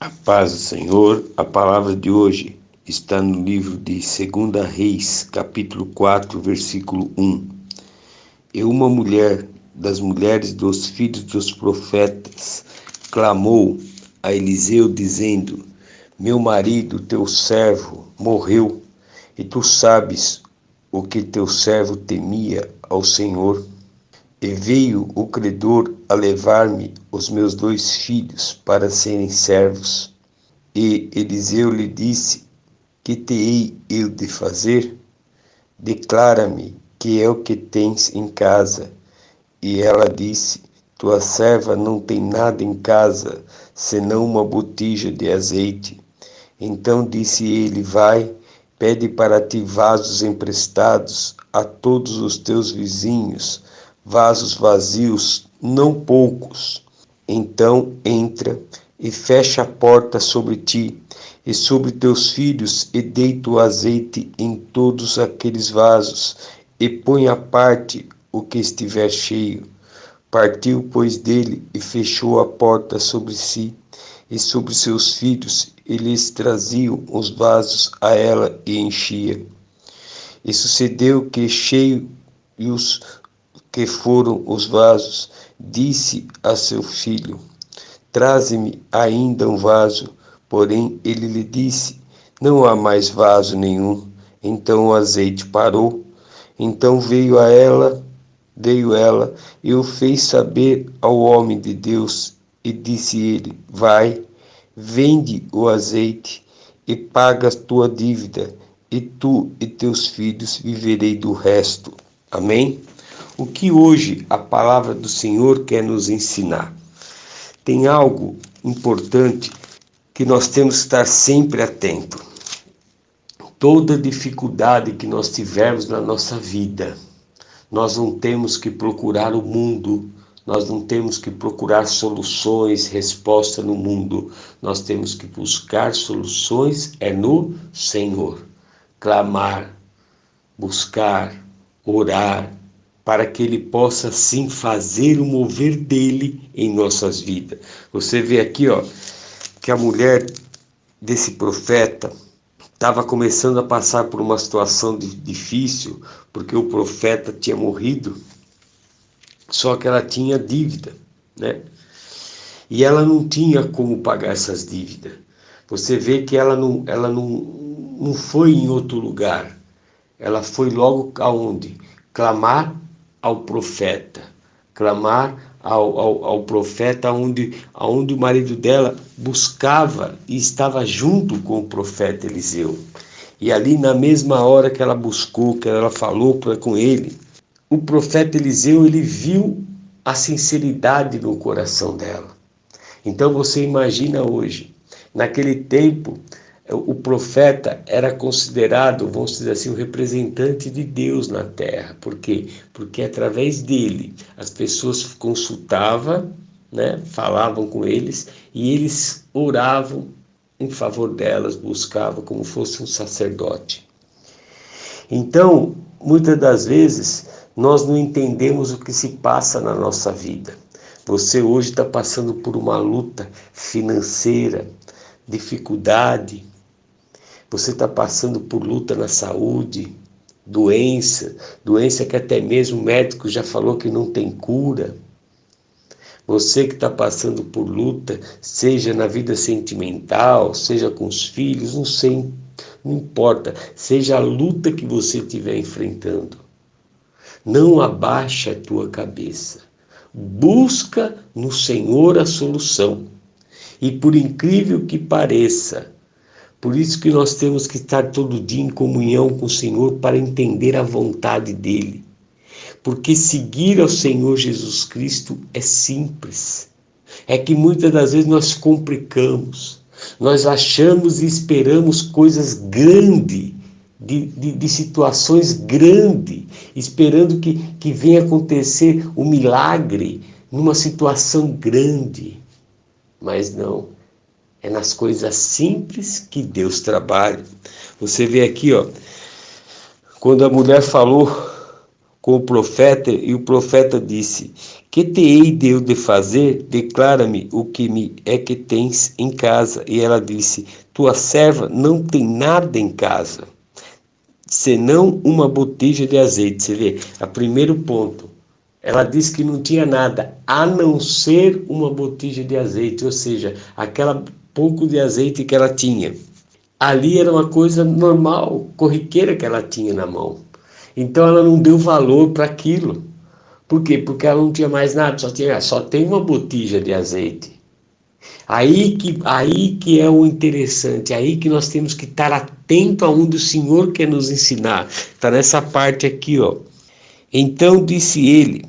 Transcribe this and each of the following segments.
A paz do Senhor, a palavra de hoje está no livro de 2 Reis, capítulo 4, versículo 1. E uma mulher das mulheres dos filhos dos profetas clamou a Eliseu, dizendo: Meu marido, teu servo, morreu, e tu sabes o que teu servo temia ao Senhor. E veio o credor a levar-me os meus 2 filhos para serem servos. E Eliseu lhe disse: Que te hei eu de fazer? Declara-me que é o que tens em casa. E ela disse: Tua serva não tem nada em casa, senão uma botija de azeite. Então disse ele: Vai, pede para ti vasos emprestados a todos os teus vizinhos, vasos vazios, não poucos. Então entra e fecha a porta sobre ti e sobre teus filhos, e deita o azeite em todos aqueles vasos, e põe à parte o que estiver cheio. Partiu, pois, dele e fechou a porta sobre si e sobre seus filhos, e lhes traziam os vasos a ela e enchia. E sucedeu que, cheios que foram os vasos, disse a seu filho: Traze-me ainda um vaso. Porém ele lhe disse: Não há mais vaso nenhum. Então o azeite parou. Então veio ela e o fez saber ao homem de Deus, e disse ele: Vai, vende o azeite e paga a tua dívida, e tu e teus filhos viverei do resto. Amém? O que hoje a palavra do Senhor quer nos ensinar? Tem algo importante que nós temos que estar sempre atento. Toda dificuldade que nós tivermos na nossa vida, nós não temos que procurar o mundo, nós não temos que procurar soluções, resposta no mundo. Nós temos que buscar soluções no Senhor. Clamar, buscar, orar, para que Ele possa sim fazer o mover dEle em nossas vidas. Você vê aqui, que a mulher desse profeta estava começando a passar por uma situação difícil, porque o profeta tinha morrido, só que ela tinha dívida, né? E ela não tinha como pagar essas dívidas. Você vê que ela não foi em outro lugar. Ela foi logo aonde? Clamar ao profeta. Clamar ao profeta aonde o marido dela buscava e estava junto com o profeta Eliseu. E ali na mesma hora que ela buscou, que ela falou com ele, o profeta Eliseu, ele viu a sinceridade no coração dela. Então você imagina hoje, naquele tempo, o profeta era considerado, vamos dizer assim, o representante de Deus na terra. Por quê? Porque através dele as pessoas consultavam, né, falavam com eles, e eles oravam em favor delas, buscavam como fosse um sacerdote. Então, muitas das vezes, nós não entendemos o que se passa na nossa vida. Você hoje está passando por uma luta financeira, dificuldade. Você está passando por luta na saúde, doença que até mesmo o médico já falou que não tem cura. Você que está passando por luta, seja na vida sentimental, seja com os filhos, não sei, não importa, seja a luta que você estiver enfrentando. Não abaixe a tua cabeça. Busca no Senhor a solução. E por incrível que pareça, por isso que nós temos que estar todo dia em comunhão com o Senhor para entender a vontade dEle. Porque seguir ao Senhor Jesus Cristo é simples. É que muitas das vezes nós complicamos. Nós achamos e esperamos coisas grandes, de situações grandes, esperando que venha acontecer um milagre numa situação grande. Mas não. É nas coisas simples que Deus trabalha. Você vê aqui, quando a mulher falou, com o profeta, e o profeta disse: Que te hei de eu de fazer? Declara-me o que me é que tens em casa. E ela disse: Tua serva não tem nada em casa, senão uma botija de azeite. Você vê, a primeiro ponto, ela disse que não tinha nada, a não ser uma botija de azeite, ou seja, aquela pouco de azeite que ela tinha. Ali era uma coisa normal, corriqueira que ela tinha na mão. Então ela não deu valor para aquilo. Por quê? Porque ela não tinha mais nada, só tem uma botija de azeite. Aí que é o interessante, aí que nós temos que estar atento aonde o Senhor quer nos ensinar. Está nessa parte aqui, ó. Então disse ele: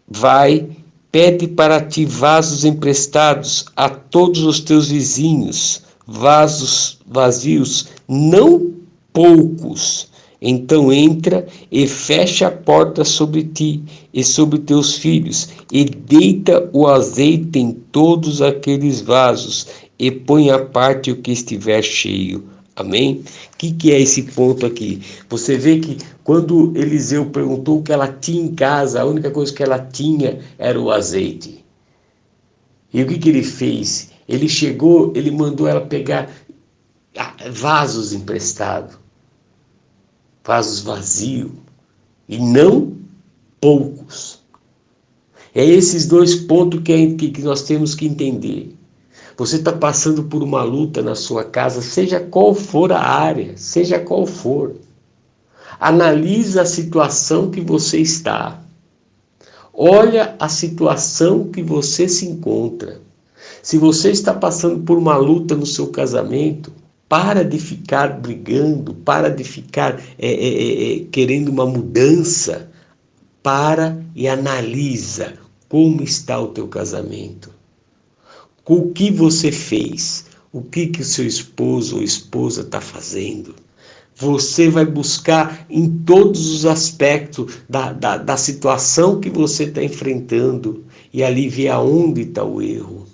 Vai, pede para ti vasos emprestados a todos os teus vizinhos, vasos vazios, não poucos. Então entra e fecha a porta sobre ti e sobre teus filhos, e deita o azeite em todos aqueles vasos, e põe à parte o que estiver cheio. Amém? O que é esse ponto aqui? Você vê que quando Eliseu perguntou o que ela tinha em casa, a única coisa que ela tinha era o azeite. E o que ele fez? Ele chegou, ele mandou ela pegar vasos emprestados, vasos vazios, e não poucos. É esses dois pontos que nós temos que entender. Você está passando por uma luta na sua casa, seja qual for a área, seja qual for. Analisa a situação que você está. Olha a situação que você se encontra. Se você está passando por uma luta no seu casamento, para de ficar brigando, para de ficar querendo uma mudança. Para e analisa como está o teu casamento. O que você fez? O que o seu esposo ou esposa está fazendo? Você vai buscar em todos os aspectos da situação que você está enfrentando e ali ver aonde está o erro.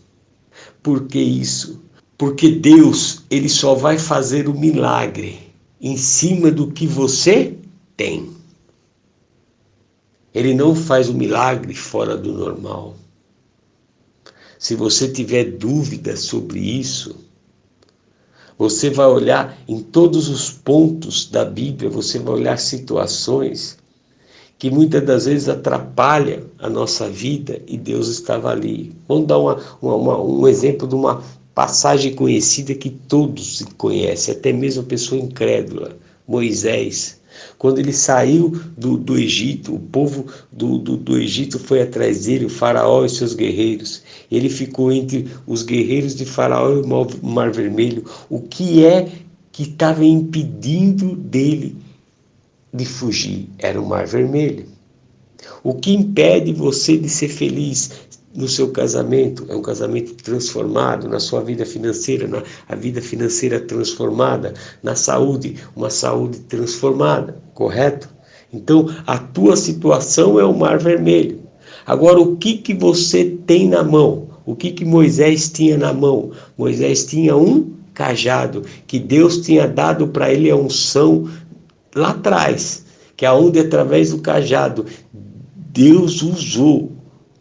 Por que isso? Porque Deus, ele só vai fazer o milagre em cima do que você tem. Ele não faz o milagre fora do normal. Se você tiver dúvidas sobre isso, você vai olhar em todos os pontos da Bíblia, você vai olhar situações que muitas das vezes atrapalham a nossa vida e Deus estava ali. Vamos dar um exemplo de uma passagem conhecida que todos conhecem, até mesmo a pessoa incrédula, Moisés. Quando ele saiu do Egito, o povo do Egito foi atrás dele, o faraó e seus guerreiros. Ele ficou entre os guerreiros de faraó e o Mar Vermelho. O que é que estava impedindo dele de fugir? Era o Mar Vermelho. O que impede você de ser feliz no seu casamento? É um casamento transformado, na sua vida financeira, a vida financeira transformada, na saúde, uma saúde transformada, correto? Então, a tua situação é o Mar Vermelho. Agora, o que você tem na mão? O que Moisés tinha na mão? Moisés tinha um cajado, que Deus tinha dado para ele a unção lá atrás, que é onde através do cajado Deus usou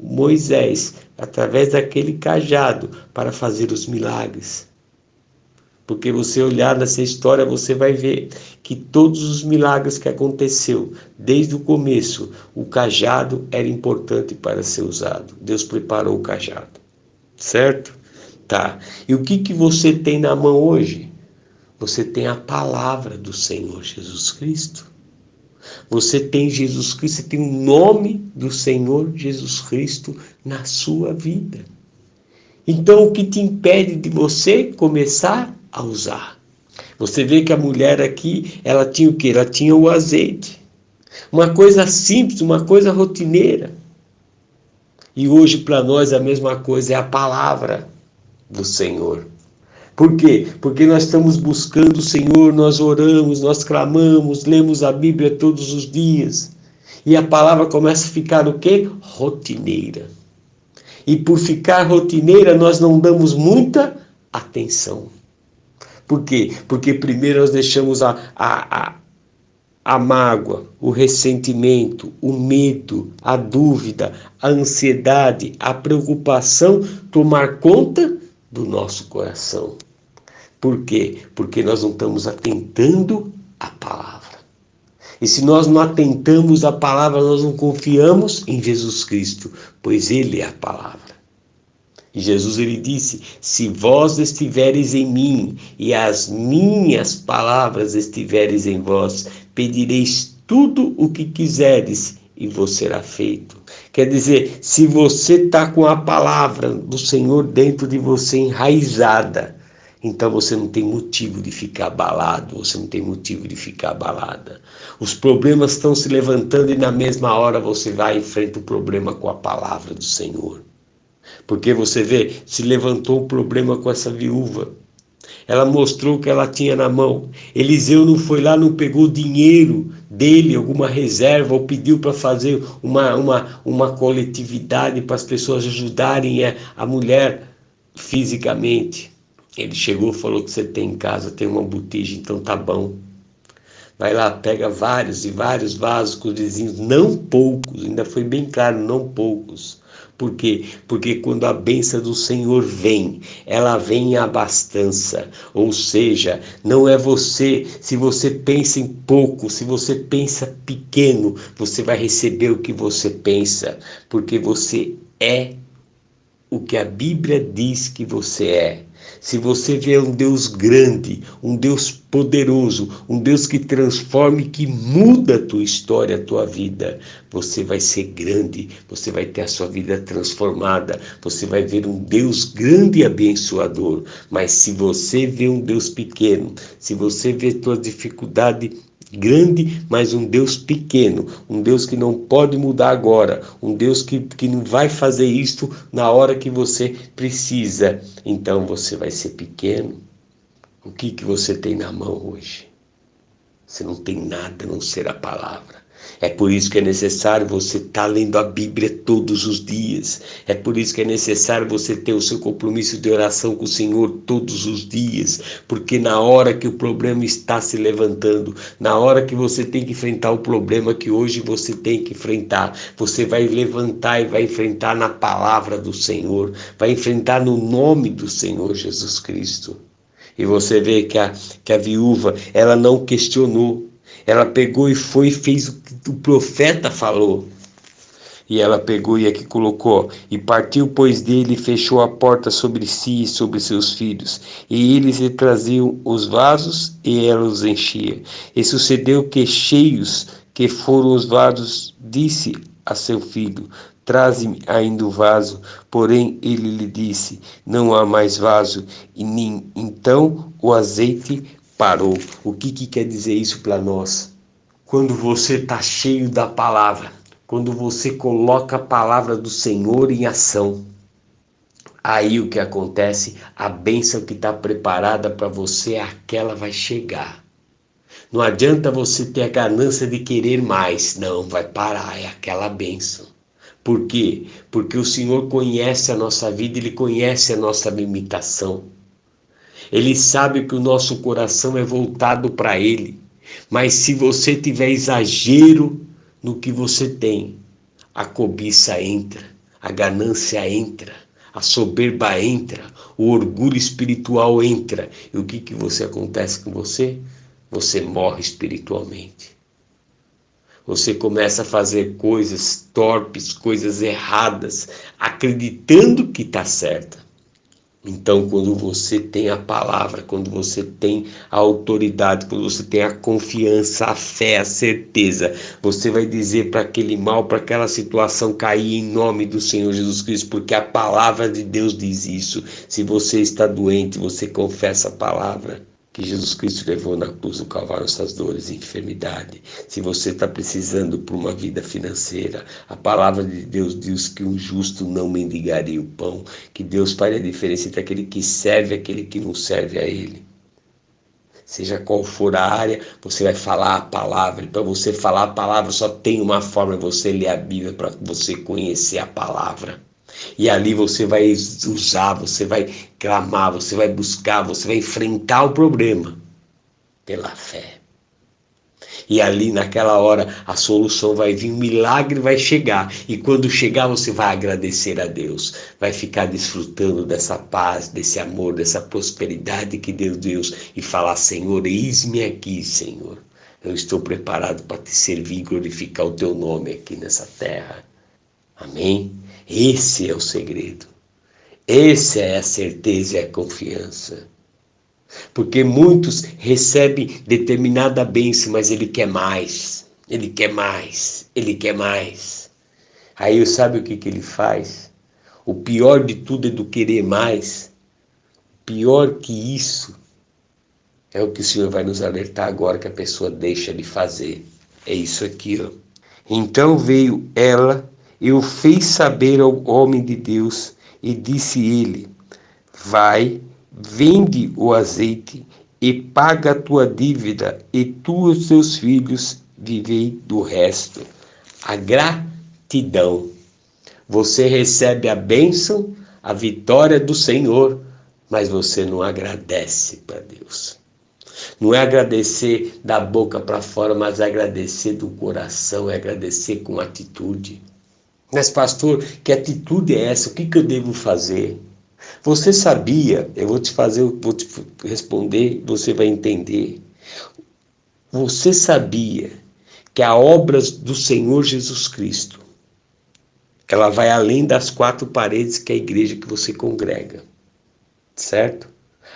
Moisés, através daquele cajado, para fazer os milagres. Porque você olhar nessa história, você vai ver que todos os milagres que aconteceu, desde o começo, o cajado era importante para ser usado. Deus preparou o cajado. Certo? Tá. E o que você tem na mão hoje? Você tem a palavra do Senhor Jesus Cristo. Você tem Jesus Cristo, você tem o nome do Senhor Jesus Cristo na sua vida. Então, o que te impede de você começar a usar? Você vê que a mulher aqui, ela tinha o quê? Ela tinha o azeite. Uma coisa simples, uma coisa rotineira. E hoje para nós a mesma coisa é a palavra do Senhor. Por quê? Porque nós estamos buscando o Senhor, nós oramos, nós clamamos, lemos a Bíblia todos os dias. E a palavra começa a ficar o quê? Rotineira. E por ficar rotineira, nós não damos muita atenção. Por quê? Porque primeiro nós deixamos a a mágoa, o ressentimento, o medo, a dúvida, a ansiedade, a preocupação tomar conta do nosso coração. Por quê? Porque nós não estamos atentando à palavra. E se nós não atentamos à palavra, nós não confiamos em Jesus Cristo, pois Ele é a palavra. E Jesus ele disse: se vós estiveres em mim e as minhas palavras estiveres em vós, pedireis tudo o que quiseres e vos será feito. Quer dizer, se você está com a palavra do Senhor dentro de você enraizada, então você não tem motivo de ficar abalado, você não tem motivo de ficar abalada. Os problemas estão se levantando e na mesma hora você vai e enfrenta o problema com a palavra do Senhor. Porque você vê, se levantou um problema com essa viúva. Ela mostrou o que ela tinha na mão. Eliseu não foi lá, não pegou dinheiro dele, alguma reserva, ou pediu para fazer uma coletividade para as pessoas ajudarem a mulher fisicamente. Ele chegou e falou que você tem em casa, tem uma botija, então tá bom. Vai lá, pega vários e vários vasos com os vizinhos, não poucos, ainda foi bem claro, não poucos. Por quê? Porque quando a bênção do Senhor vem, ela vem em abastança. Ou seja, não é você, se você pensa em pouco, se você pensa pequeno, você vai receber o que você pensa, porque você é o que a Bíblia diz que você é. Se você vê um Deus grande, um Deus poderoso, um Deus que transforma e que muda a tua história, a tua vida, você vai ser grande, você vai ter a sua vida transformada, você vai ver um Deus grande e abençoador. Mas se você vê um Deus pequeno, se você vê tua dificuldade grande, mas um Deus pequeno, um Deus que não pode mudar agora, um Deus que não vai fazer isto na hora que você precisa, então você vai ser pequeno. O que você tem na mão hoje? Você não tem nada a não ser a palavra. É por isso que é necessário você estar lendo a Bíblia todos os dias. É por isso que é necessário você ter o seu compromisso de oração com o Senhor todos os dias. Porque na hora que o problema está se levantando, na hora que você tem que enfrentar o problema que hoje você tem que enfrentar, você vai levantar e vai enfrentar na palavra do Senhor, vai enfrentar no nome do Senhor Jesus Cristo. E você vê que a viúva, ela não questionou. Ela pegou e foi e fez o que o profeta falou. E ela pegou e aqui colocou: e partiu, pois, dele, e fechou a porta sobre si e sobre seus filhos. E eles lhe traziam os vasos, e ela os enchia. E sucedeu que, cheios que foram os vasos, disse a seu filho: traze-me ainda o vaso. Porém ele lhe disse: não há mais vaso. E então o azeite parou. O que quer dizer isso para nós? Quando você está cheio da palavra, quando você coloca a palavra do Senhor em ação, aí o que acontece? A bênção que está preparada para você, aquela vai chegar. Não adianta você ter a ganância de querer mais. Não, vai parar, é aquela bênção. Por quê? Porque o Senhor conhece a nossa vida, Ele conhece a nossa limitação. Ele sabe que o nosso coração é voltado para Ele. Mas se você tiver exagero no que você tem, a cobiça entra, a ganância entra, a soberba entra, o orgulho espiritual entra. E o que você acontece com você? Você morre espiritualmente. Você começa a fazer coisas torpes, coisas erradas, acreditando que está certa. Então, quando você tem a palavra, quando você tem a autoridade, quando você tem a confiança, a fé, a certeza, você vai dizer para aquele mal, para aquela situação cair em nome do Senhor Jesus Cristo, porque a palavra de Deus diz isso. Se você está doente, você confessa a palavra que Jesus Cristo levou na cruz do Calvário essas dores e enfermidade. Se você está precisando por uma vida financeira, a palavra de Deus diz que o justo não mendigaria o pão, que Deus faz a diferença entre aquele que serve e aquele que não serve a Ele. Seja qual for a área, você vai falar a palavra. E para você falar a palavra só tem uma forma, você ler a Bíblia para você conhecer a palavra. E ali você vai usar, você vai clamar, você vai buscar, você vai enfrentar o problema pela fé. E ali naquela hora a solução vai vir, um milagre vai chegar. E quando chegar você vai agradecer a Deus. Vai ficar desfrutando dessa paz, desse amor, dessa prosperidade que Deus deu. E falar, Senhor, eis-me aqui, Senhor. Eu estou preparado para te servir e glorificar o teu nome aqui nessa terra. Amém? Esse é o segredo. Essa é a certeza e a confiança. Porque muitos recebem determinada bênção, mas ele quer mais, ele quer mais, ele quer mais. Aí sabe o que ele faz? O pior de tudo é do querer mais. Pior que isso é o que o Senhor vai nos alertar agora, que a pessoa deixa de fazer. É isso aqui, ó. Então veio ela e o fez saber ao homem de Deus, e disse ele: vai, vende o azeite e paga a tua dívida, e tu e os teus filhos vivei do resto. A gratidão. Você recebe a bênção, a vitória do Senhor, mas você não agradece para Deus. Não é agradecer da boca para fora, mas agradecer do coração, é agradecer com atitude. Mas pastor, que atitude é essa? O que eu devo fazer? Você sabia, eu vou te responder, você vai entender. Você sabia que a obra do Senhor Jesus Cristo, ela vai além das 4 paredes que é a igreja que você congrega, certo?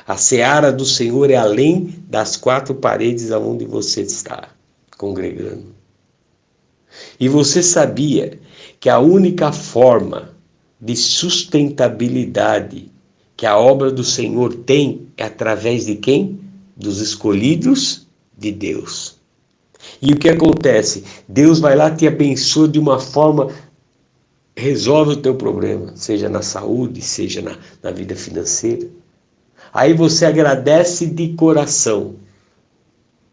A seara do Senhor é além das 4 paredes aonde você está congregando. E você sabia que a única forma de sustentabilidade que a obra do Senhor tem é através de quem? Dos escolhidos de Deus. E o que acontece? Deus vai lá, te abençoa de uma forma, resolve o teu problema, seja na saúde, seja na vida financeira. Aí você agradece de coração,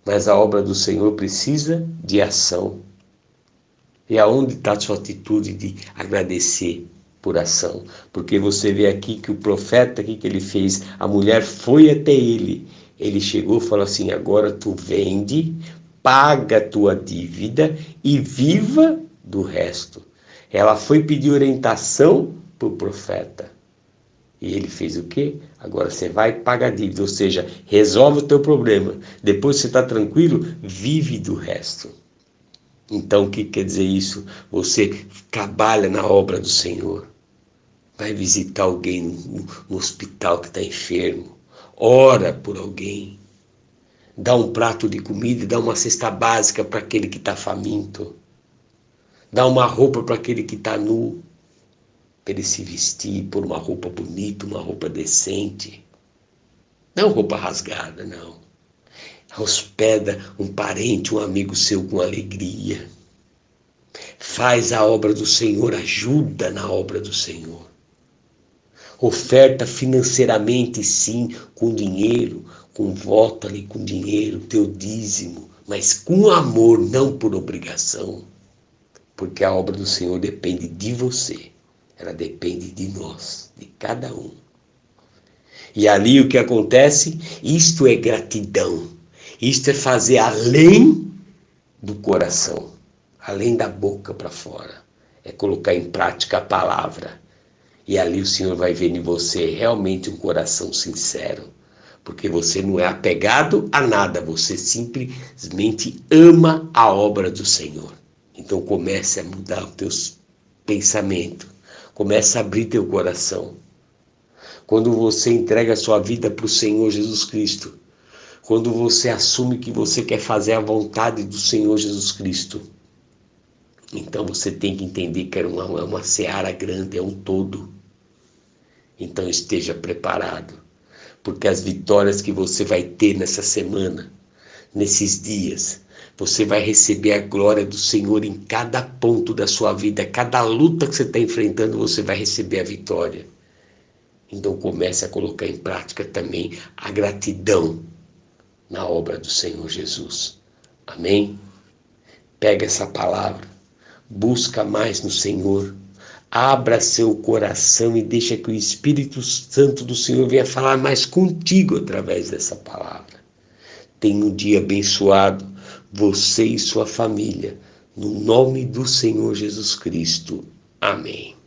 mas a obra do Senhor precisa de ação. E aonde está a sua atitude de agradecer por ação? Porque você vê aqui que o profeta, o que ele fez? A mulher foi até ele. Ele chegou e falou assim, agora tu vende, paga a tua dívida e viva do resto. Ela foi pedir orientação para o profeta. E ele fez o quê? Agora você vai pagar a dívida, ou seja, resolve o teu problema. Depois você está tranquilo, vive do resto. Então, o que quer dizer isso? Você trabalha na obra do Senhor. Vai visitar alguém no hospital que está enfermo. Ora por alguém. Dá um prato de comida e dá uma cesta básica para aquele que está faminto. Dá uma roupa para aquele que está nu. Para ele se vestir, por uma roupa bonita, uma roupa decente. Não roupa rasgada, não. Hospeda um parente, um amigo seu com alegria. Faz a obra do Senhor, ajuda na obra do Senhor. Oferta financeiramente, sim, com dinheiro, com voto ali, com dinheiro, teu dízimo, mas com amor, não por obrigação. Porque a obra do Senhor depende de você, ela depende de nós, de cada um. E ali o que acontece? Isto é gratidão, isto é fazer além do coração, além da boca para fora, é colocar em prática a palavra. E ali o Senhor vai ver em você realmente um coração sincero, porque você não é apegado a nada, você simplesmente ama a obra do Senhor. Então comece a mudar os teus pensamentos, comece a abrir teu coração. Quando você entrega a sua vida para o Senhor Jesus Cristo, quando você assume que você quer fazer a vontade do Senhor Jesus Cristo, então você tem que entender que é uma seara grande, é um todo. Então esteja preparado, porque as vitórias que você vai ter nessa semana, nesses dias, você vai receber a glória do Senhor em cada ponto da sua vida, cada luta que você está enfrentando, você vai receber a vitória. Então comece a colocar em prática também a gratidão na obra do Senhor Jesus. Amém? Pega essa palavra, busca mais no Senhor, abra seu coração e deixa que o Espírito Santo do Senhor venha falar mais contigo através dessa palavra. Tenha um dia abençoado, você e sua família, no nome do Senhor Jesus Cristo. Amém.